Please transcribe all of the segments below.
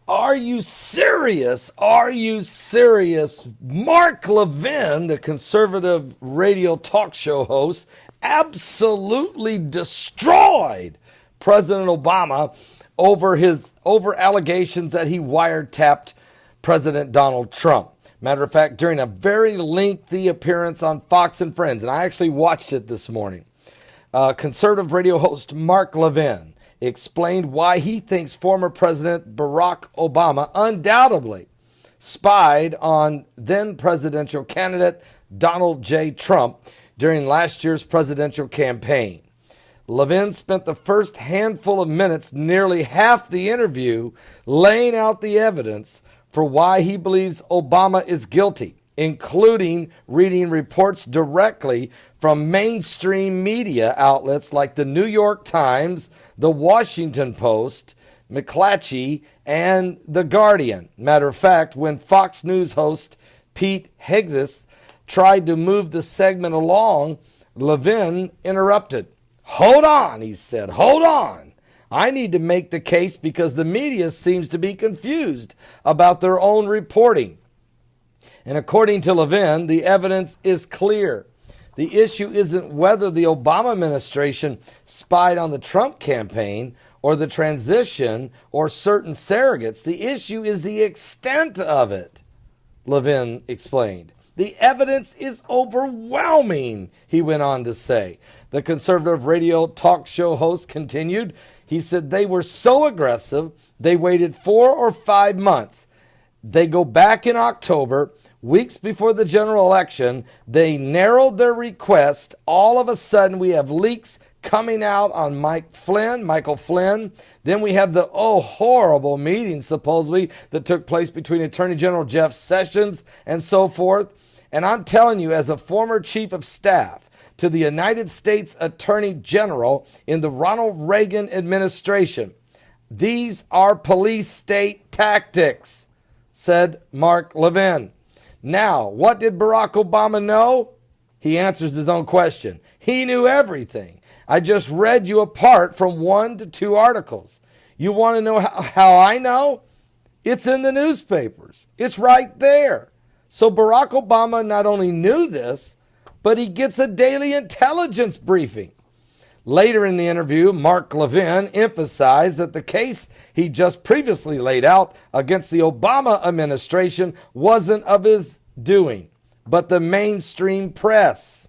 Are you serious? Are you serious? Mark Levin, the conservative radio talk show host, absolutely destroyed President Obama over allegations that he wiretapped President Donald Trump. Matter of fact, during a very lengthy appearance on Fox and Friends, and I actually watched it this morning, conservative radio host Mark Levin explained why he thinks former President Barack Obama undoubtedly spied on then presidential candidate Donald J. Trump during last year's presidential campaign. Levin spent the first handful of minutes, nearly half the interview, laying out the evidence for why he believes Obama is guilty, including reading reports directly from mainstream media outlets like the New York Times, the Washington Post, McClatchy, and The Guardian. Matter of fact, when Fox News host Pete Hegseth tried to move the segment along, Levin interrupted. "Hold on," he said, "hold on. I need to make the case because the media seems to be confused about their own reporting." And according to Levin, the evidence is clear. The issue isn't whether the Obama administration spied on the Trump campaign or the transition or certain surrogates. The issue is the extent of it, Levin explained. The evidence is overwhelming, he went on to say. The conservative radio talk show host continued. He said they were so aggressive, they waited 4 or 5 months. They go back in October, weeks before the general election. They narrowed their request. All of a sudden, we have leaks coming out on Michael Flynn. Then we have the, horrible meeting, supposedly, that took place between Attorney General Jeff Sessions and so forth. And I'm telling you, as a former chief of staff to the United States Attorney General in the Ronald Reagan administration, these are police state tactics, said Mark Levin. Now, what did Barack Obama know? He answers his own question. He knew everything. I just read you apart from 1 to 2 articles. You want to know how I know? It's in the newspapers. It's right there. So Barack Obama not only knew this, but he gets a daily intelligence briefing. Later in the interview, Mark Levin emphasized that the case he just previously laid out against the Obama administration wasn't of his doing, but the mainstream press.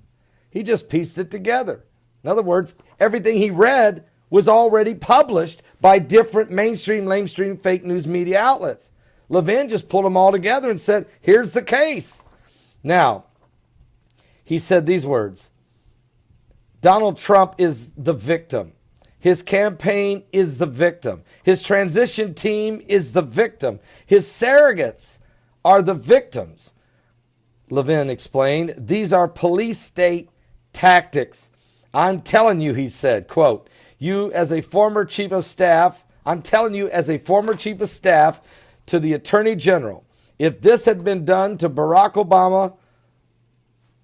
He just pieced it together. In other words, everything he read was already published by different mainstream fake news media outlets. Levin just pulled them all together and said, here's the case. Now, he said these words. Donald Trump is the victim. His campaign is the victim. His transition team is the victim. His surrogates are the victims. Levin explained, these are police state tactics. I'm telling you, he said, quote, I'm telling you as a former chief of staff to the Attorney General, if this had been done to Barack Obama,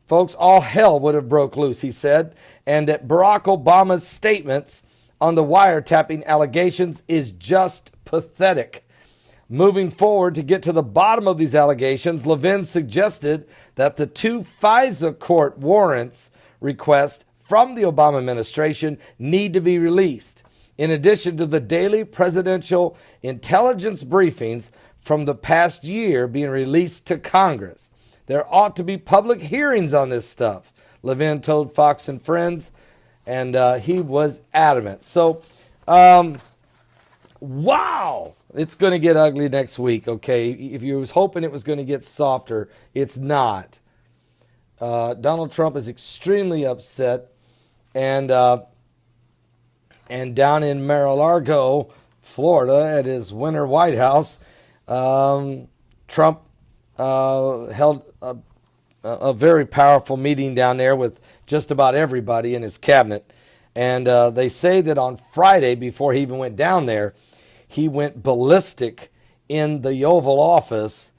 folks, all hell would have broke loose, he said, and that Barack Obama's statements on the wiretapping allegations is just pathetic. Moving forward to get to the bottom of these allegations, Levin suggested that the 2 FISA court warrants requests from the Obama administration need to be released, in addition to the daily presidential intelligence briefings from the past year being released to Congress. There ought to be public hearings on this stuff, Levin told Fox and Friends, and he was adamant. So, wow, it's going to get ugly next week, okay? If you was hoping it was going to get softer, it's not. Donald Trump is extremely upset, and down in Mar-a-Lago, Florida, at his winter White House, Trump held a very powerful meeting down there with just about everybody in his cabinet. And they say that on Friday, before he even went down there, he went ballistic in the Oval Office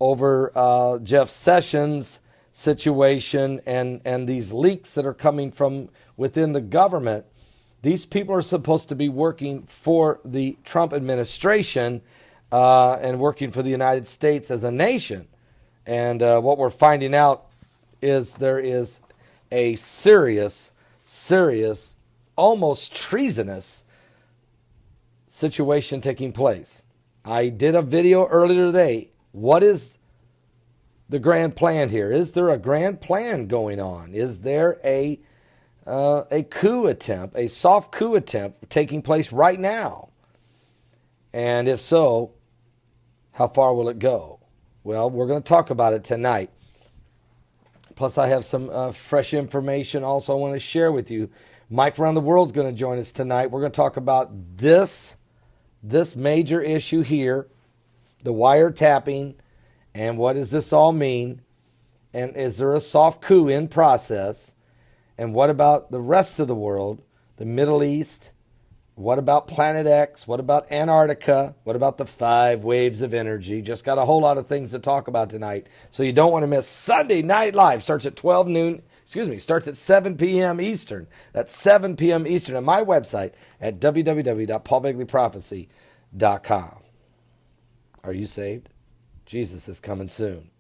over Jeff Sessions' situation and these leaks that are coming from within the government. These people are supposed to be working for the Trump administration. and working for the United States as a nation. And what we're finding out is there is a serious, almost treasonous situation taking place. I did a video earlier today. What is the grand plan here? Is there a grand plan going on? Is there a coup attempt, a soft coup attempt taking place right now? And if so, how far will it go? Well, we're going to talk about it tonight. Plus, I have some fresh information also I want to share with you. Mike around the world is going to join us tonight. We're going to talk about this major issue here, the wiretapping, and what does this all mean? And is there a soft coup in process? And what about the rest of the world, the Middle East? What about Planet X? What about Antarctica? What about the 5 waves of energy? Just got a whole lot of things to talk about tonight. So you don't want to miss Sunday Night Live. Starts at 12 noon. Starts at 7 p.m. Eastern. That's 7 p.m. Eastern on my website at www.paulbegleyprophecy.com. Are you saved? Jesus is coming soon.